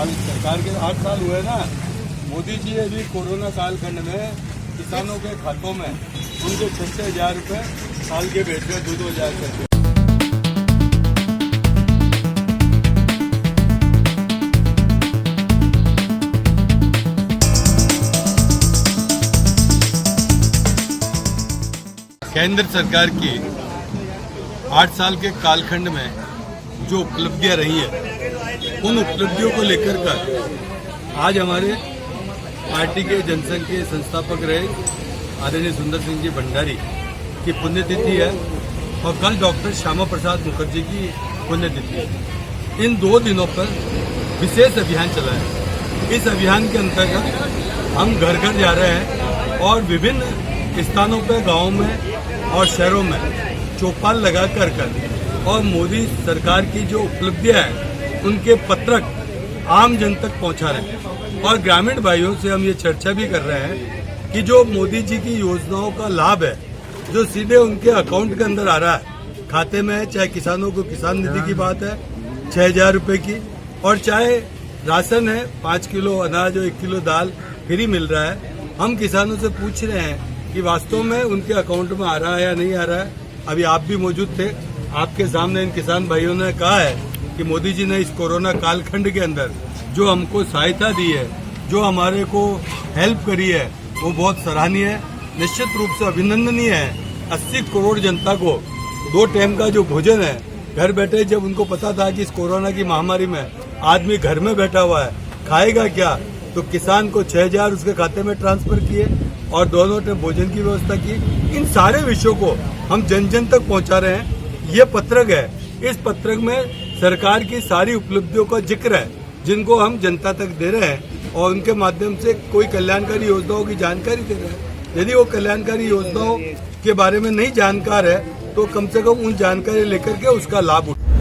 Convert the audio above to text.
आज सरकार के 8 साल हुए ना। मोदी जी अभी कोरोना कालखंड में किसानों के खातों में उनके 6,000 रुपये साल के भेज रहे 2,000 रुपये। केंद्र सरकार की 8 साल के कालखंड में जो उपलब्धियां रही है, उन उपलब्धियों को लेकर कर आज हमारे पार्टी के जनसंघ के संस्थापक रहे आदरणीय सुंदर सिंह जी भंडारी की पुण्यतिथि है और कल डॉक्टर श्यामा प्रसाद मुखर्जी की पुण्यतिथि है। इन 2 दिनों पर विशेष अभियान चला है। इस अभियान के अंतर्गत हम घर घर जा रहे हैं और विभिन्न स्थानों पर गाँव में और शहरों में चौपाल लगा कर और मोदी सरकार की जो उपलब्धियां हैं उनके पत्रक आम जन तक पहुंचा रहे हैं। और ग्रामीण भाइयों से हम ये चर्चा भी कर रहे हैं कि जो मोदी जी की योजनाओं का लाभ है, जो सीधे उनके अकाउंट के अंदर आ रहा है, खाते में है, चाहे किसानों को किसान निधि की बात है 6,000 रुपये की, और चाहे राशन है 5 किलो अनाज और 1 किलो दाल फ्री मिल रहा है। हम किसानों से पूछ रहे हैं कि वास्तव में उनके अकाउंट में आ रहा है या नहीं आ रहा है। अभी आप भी मौजूद थे, आपके सामने इन किसान भाइयों ने कहा है कि मोदी जी ने इस कोरोना कालखंड के अंदर जो हमको सहायता दी है, जो हमारे को हेल्प करी है, वो बहुत सराहनीय है, निश्चित रूप से अभिनंदनीय है। 80 करोड़ जनता को 2 टाइम का जो भोजन है, घर बैठे जब उनको पता था कि इस कोरोना की महामारी में आदमी घर में बैठा हुआ है, खाएगा क्या, तो किसान को 6,000 उसके खाते में ट्रांसफर किए और दोनों टाइम भोजन की व्यवस्था की। इन सारे विषयों को हम जन जन तक पहुंचा रहे हैं। ये पत्रक है, इस पत्रक में सरकार की सारी उपलब्धियों का जिक्र है जिनको हम जनता तक दे रहे हैं और उनके माध्यम से कोई कल्याणकारी योजनाओं की जानकारी दे रहे हैं। यदि वो कल्याणकारी योजनाओं के बारे में नहीं जानकार है तो कम से कम उन जानकारी लेकर के उसका लाभ उठाए।